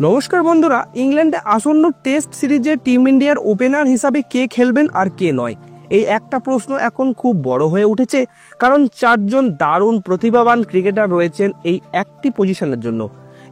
নমস্কার বন্ধুরা, ইংল্যান্ডে আসন্ন টেস্ট সিরিজে টিম ইন্ডিয়ার ওপেনার হিসাবে কে খেলবেন আর কে নয়, এই একটা প্রশ্ন এখন খুব বড় হয়ে উঠেছে। কারণ চারজন দারুণ প্রতিভাবান ক্রিকেটার রয়েছেন এই একটি পজিশনের জন্য।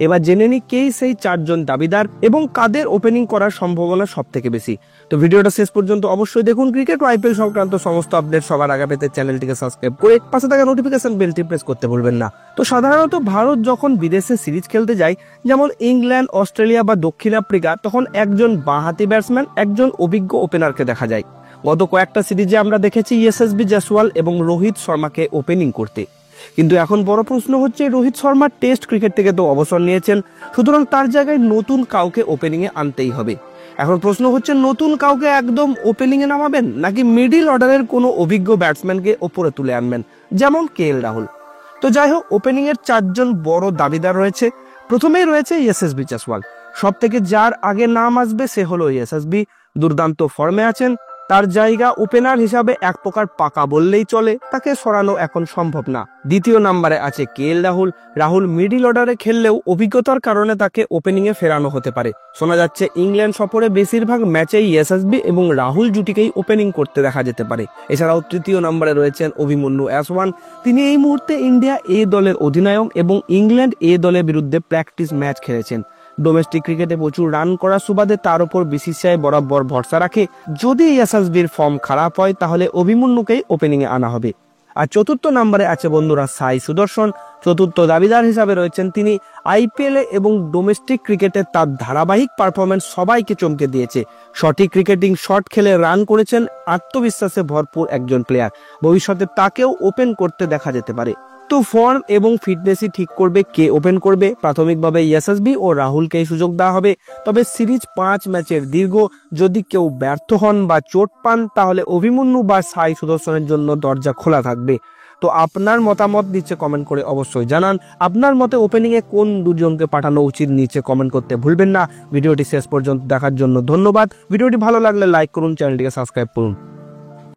এবার জেনে নি কে সেই চারজন দাবিদার এবং কাদের ওপেনিং করার সম্ভাবনা সব থেকে বেশি। তো ভিডিওটা শেষ পর্যন্ত অবশ্যই দেখুন। ক্রিকেট ও আইপিএল সংক্রান্ত সমস্ত আপডেট সবার আগে পেতে চ্যানেলটিকে সাবস্ক্রাইব করে পাশে থাকা নোটিফিকেশন বেলটি প্রেস করতে ভুলবেন না। তো সাধারণত ভারত যখন বিদেশে সিরিজ খেলতে যায়, যেমন ইংল্যান্ড, অস্ট্রেলিয়া বা দক্ষিণ আফ্রিকা, তখন একজন বাঁহাতি ব্যাটসম্যান, একজন অভিজ্ঞ ওপেনারকে দেখা যায়। গত কয়েকটা সিরিজে আমরা দেখেছি এসএসবি জয়সওয়াল এবং রোহিত শর্মাকে ওপেনিং করতে। কিন্তু এখন বড় প্রশ্ন হচ্ছে, রোহিত শর্মা টেস্ট ক্রিকেট থেকে তো অবসর নিয়েছেন, সুতরাং তার জায়গায় নতুন কাউকে ওপেনিং এ আনতেই হবে। এখন প্রশ্ন হচ্ছে, নতুন কাউকে একদম ওপেনিং এ নামাবেন নাকি মিডিল অর্ডারের কোনো অভিজ্ঞ ব্যাটসম্যানকে ওপরে তুলে আনবেন, যেমন কেএল রাহুল। তো যাই হোক, ওপেনিং এর চারজন বড় দাবিদার রয়েছে। প্রথমেই রয়েছে এসএসবি জয়সওয়াল। সব থেকে যার আগে নাম আসবে সে হলো এসএসবি। দুর্দান্ত ফর্মে আছেন, তার জায়গা ওপেনার হিসাবে এক প্রকার পাকা বললেই চলে, তাকে সরানো এখন সম্ভব না। দ্বিতীয় নম্বরে আছে কেএল রাহুল। রাহুল মিডিল অর্ডারে খেললেও অভিজ্ঞতার কারণে তাকে ওপেনিং এ ফেরানো হতে পারে। শোনা যাচ্ছে ইংল্যান্ড সফরে বেশিরভাগ ম্যাচেই এসএসবি এবং রাহুল জুটিকেই ওপেনিং করতে দেখা যেতে পারে। এছাড়াও তৃতীয় নম্বরে রয়েছেন অভিমন্যু অ্যাসওয়ান। তিনি এই মুহূর্তে ইন্ডিয়া এ দলের অধিনায়ক এবং ইংল্যান্ড এ দলের বিরুদ্ধে প্র্যাকটিস ম্যাচ খেলেছেন। ডোমেস্টিক ক্রিকেটে প্রচুর রান করার সুবাদে তার উপর বিসিসিআই বরাবর ভরসা রাখে। যদি এসএসবির ফর্ম খারাপ হয় তাহলে অভিমন্যুকেই ওপেনিং এ আনা হবে। আর চতুর্থ নম্বরে আছে বন্ধুরা সাই সুদর্শন। চতুর্থ দাবিদার হিসাবে রয়েছেন তিনি। আইপিএল এবং ডোমেস্টিক ক্রিকেটে তার ধারাবাহিক পারফরমেন্স সবাইকে চমকে দিয়েছে। সঠিক ক্রিকেটিং শট খেলে রান করেছেন, আত্মবিশ্বাসে ভরপুর একজন প্লেয়ার। ভবিষ্যতে তাকেও ওপেন করতে দেখা যেতে পারে। তো ফর্ম এবং ফিটনেসই ঠিক করবে কে ওপেন করবে। প্রাথমিকভাবে এসএসবি ও রাহুলকেই সুযোগ দেওয়া হবে, তবে সিরিজ 5 ম্যাচের দীর্ঘ। যদি কেউ ব্যর্থ হন বা চোট পান তাহলে অভিমন্যু বা সাই সুদর্শনের জন্য দরজা খোলা থাকবে। তো আপনার মতামত নিচে কমেন্ট করে অবশ্যই জানান। আপনার মতে ওপেনিং এ কোন দুজনকে পাঠানো উচিত নিচে কমেন্ট করতে ভুলবেন না। ভিডিওটি শেষ পর্যন্ত দেখার জন্য ধন্যবাদ। ভিডিওটি ভালো লাগলে লাইক করুন, চ্যানেলটিকে সাবস্ক্রাইব করুন।